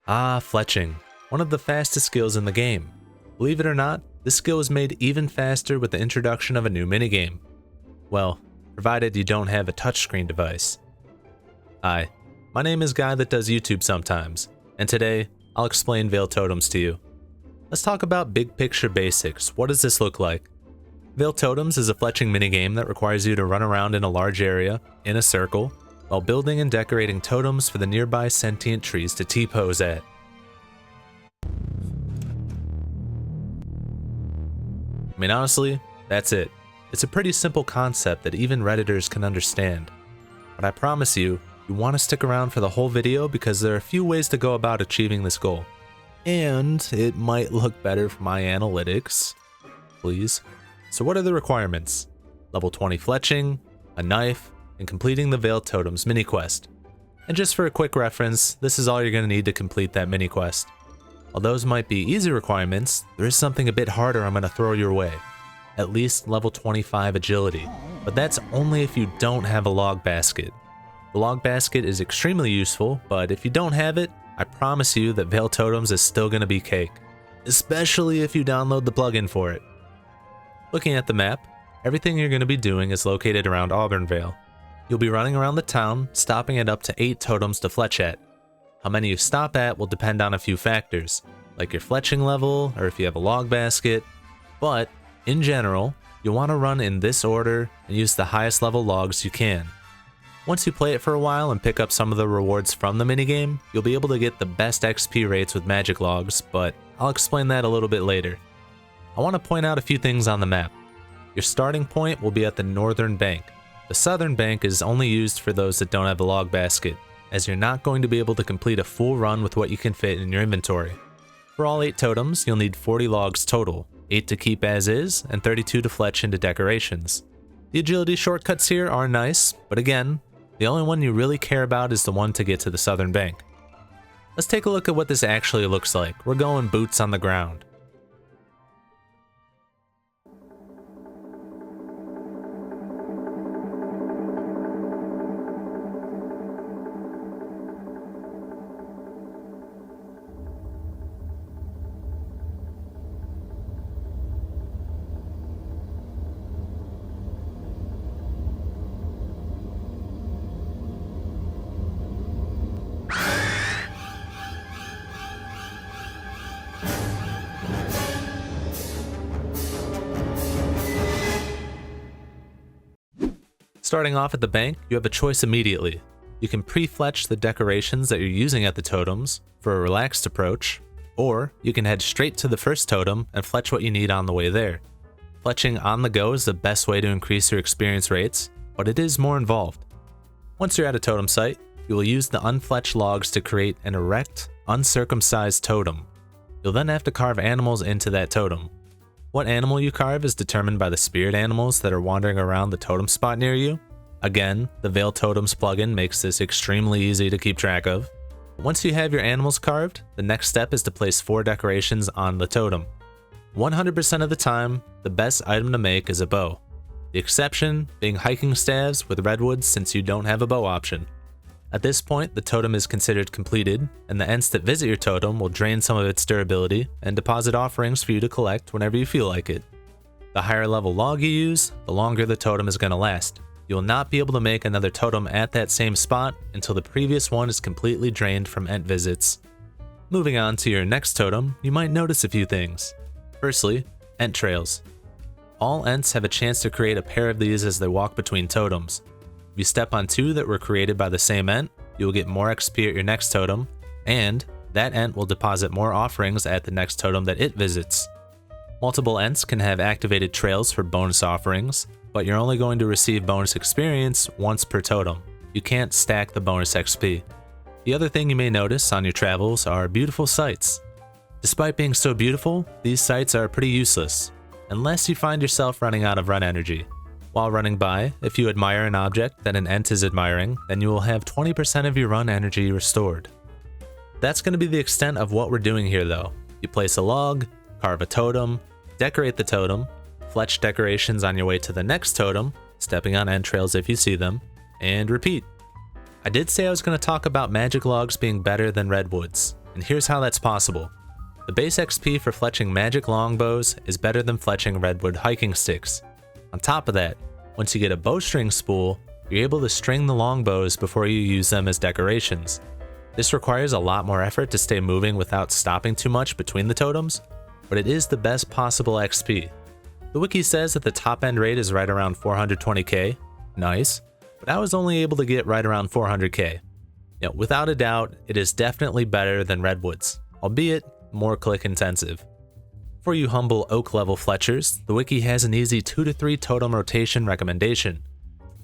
Fletching, one of the fastest skills in the game. Believe it or not, this skill was made even faster with the introduction of a new minigame. Well, provided you don't have a touchscreen device. Hi, my name is Guy that does YouTube sometimes, and today I'll explain Vale Totems to you. Let's talk about big picture basics. What does this look like? Vale Totems is a fletching minigame that requires you to run around in a large area, in a circle, while building and decorating totems for the nearby sentient trees to T-pose at. I mean, honestly, that's it. It's a pretty simple concept that even Redditors can understand. But I promise you, you want to stick around for the whole video because there are a few ways to go about achieving this goal. And it might look better for my analytics. Please. So what are the requirements? Level 20 fletching, a knife, and completing the Vale Totems mini quest. And just for a quick reference, this is all you're going to need to complete that mini quest. While those might be easy requirements, there is something a bit harder I'm going to throw your way. At least level 25 agility, but that's only if you don't have a log basket. The log basket is extremely useful, but if you don't have it, I promise you that Vale Totems is still going to be cake. Especially if you download the plugin for it. Looking at the map, everything you're going to be doing is located around Auburn-Vale. You'll be running around the town, stopping at up to 8 totems to fletch at. How many you stop at will depend on a few factors, like your fletching level or if you have a log basket, but in general, you'll want to run in this order and use the highest level logs you can. Once you play it for a while and pick up some of the rewards from the minigame, you'll be able to get the best XP rates with magic logs, but I'll explain that a little bit later. I want to point out a few things on the map. Your starting point will be at the northern bank. The southern bank is only used for those that don't have a log basket, as you're not going to be able to complete a full run with what you can fit in your inventory. For all 8 totems, you'll need 40 logs total, 8 to keep as is, and 32 to fletch into decorations. The agility shortcuts here are nice, but again, the only one you really care about is the one to get to the southern bank. Let's take a look at what this actually looks like. We're going boots on the ground. Starting off at the bank, you have a choice immediately. You can pre-fletch the decorations that you're using at the totems for a relaxed approach, or you can head straight to the first totem and fletch what you need on the way there. Fletching on the go is the best way to increase your experience rates, but it is more involved. Once you're at a totem site, you will use the unfletched logs to create an erect, uncircumcised totem. You'll then have to carve animals into that totem. What animal you carve is determined by the spirit animals that are wandering around the totem spot near you. Again, the Vale Totems plugin makes this extremely easy to keep track of. Once you have your animals carved, the next step is to place 4 decorations on the totem. 100% of the time, the best item to make is a bow. The exception being hiking staves with redwoods since you don't have a bow option. At this point, the totem is considered completed, and the Ents that visit your totem will drain some of its durability and deposit offerings for you to collect whenever you feel like it. The higher level log you use, the longer the totem is going to last. You will not be able to make another totem at that same spot until the previous one is completely drained from Ent visits. Moving on to your next totem, you might notice a few things. Firstly, Ent trails. All Ents have a chance to create a pair of these as they walk between totems. If you step on 2 that were created by the same Ent, you will get more XP at your next totem, and that Ent will deposit more offerings at the next totem that it visits. Multiple Ents can have activated trails for bonus offerings, but you're only going to receive bonus experience once per totem. You can't stack the bonus XP. The other thing you may notice on your travels are beautiful sights. Despite being so beautiful, these sights are pretty useless, unless you find yourself running out of run energy. While running by, if you admire an object that an Ent is admiring, then you will have 20% of your run energy restored. That's going to be the extent of what we're doing here though. You place a log, carve a totem, decorate the totem, fletch decorations on your way to the next totem, stepping on entrails if you see them, and repeat. I did say I was going to talk about magic logs being better than redwoods, and here's how that's possible. The base XP for fletching magic longbows is better than fletching redwood hiking sticks. On top of that, once you get a bowstring spool, you're able to string the longbows before you use them as decorations. This requires a lot more effort to stay moving without stopping too much between the totems, but it is the best possible XP. The wiki says that the top end rate is right around 420k, nice, but I was only able to get right around 400k. Without a doubt, it is definitely better than redwoods, albeit more click intensive. For you humble oak level fletchers, the wiki has an easy 2 to 3 totem rotation recommendation.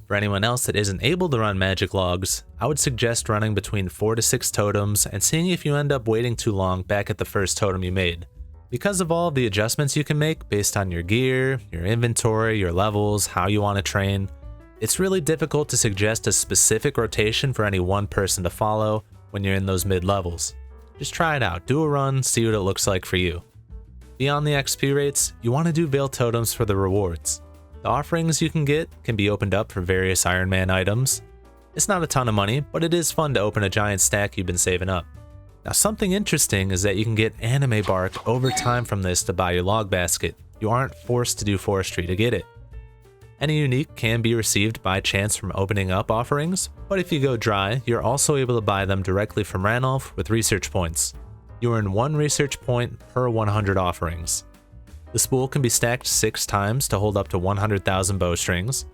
For anyone else that isn't able to run magic logs, I would suggest running between 4 to 6 totems and seeing if you end up waiting too long back at the first totem you made. Because of all of the adjustments you can make based on your gear, your inventory, your levels, how you want to train, it's really difficult to suggest a specific rotation for any one person to follow when you're in those mid levels. Just try it out, do a run, see what it looks like for you. Beyond the XP rates, you want to do Vale Totems for the rewards. The offerings you can get can be opened up for various Iron Man items. It's not a ton of money, but it is fun to open a giant stack you've been saving up. Now something interesting is that you can get anime bark over time from this to buy your log basket. You aren't forced to do forestry to get it. Any unique can be received by chance from opening up offerings, but if you go dry, you're also able to buy them directly from Ranulf with research points. You earn 1 research point per 100 offerings. The spool can be stacked 6 times to hold up to 100,000 bowstrings.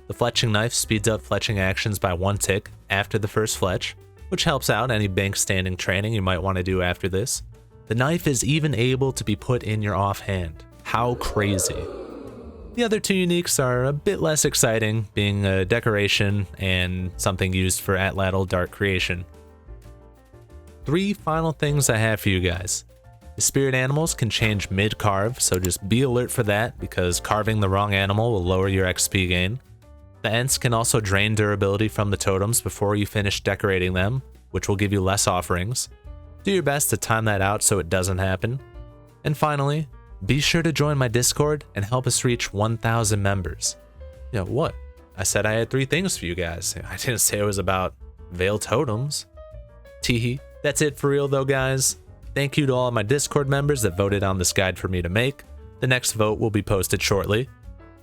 The fletching knife speeds up fletching actions by 1 tick after the first fletch, which helps out any bank standing training you might want to do after this. The knife is even able to be put in your offhand. How crazy. The other 2 uniques are a bit less exciting, being a decoration and something used for atlatl dart creation. 3 final things I have for you guys. The spirit animals can change mid-carve, so just be alert for that because carving the wrong animal will lower your XP gain. The Ents can also drain durability from the totems before you finish decorating them, which will give you less offerings. Do your best to time that out so it doesn't happen. And finally, be sure to join my Discord and help us reach 1,000 members. What? I said I had 3 things for you guys. I didn't say it was about Vale Totems. Teehee. That's it for real though, guys. Thank you to all of my Discord members that voted on this guide for me to make. The next vote will be posted shortly.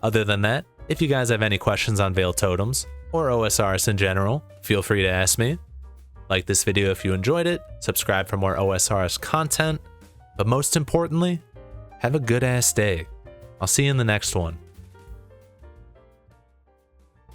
Other than that, if you guys have any questions on Vale Totems, or OSRS in general, feel free to ask me. Like this video if you enjoyed it, subscribe for more OSRS content, but most importantly, have a good ass day. I'll see you in the next one.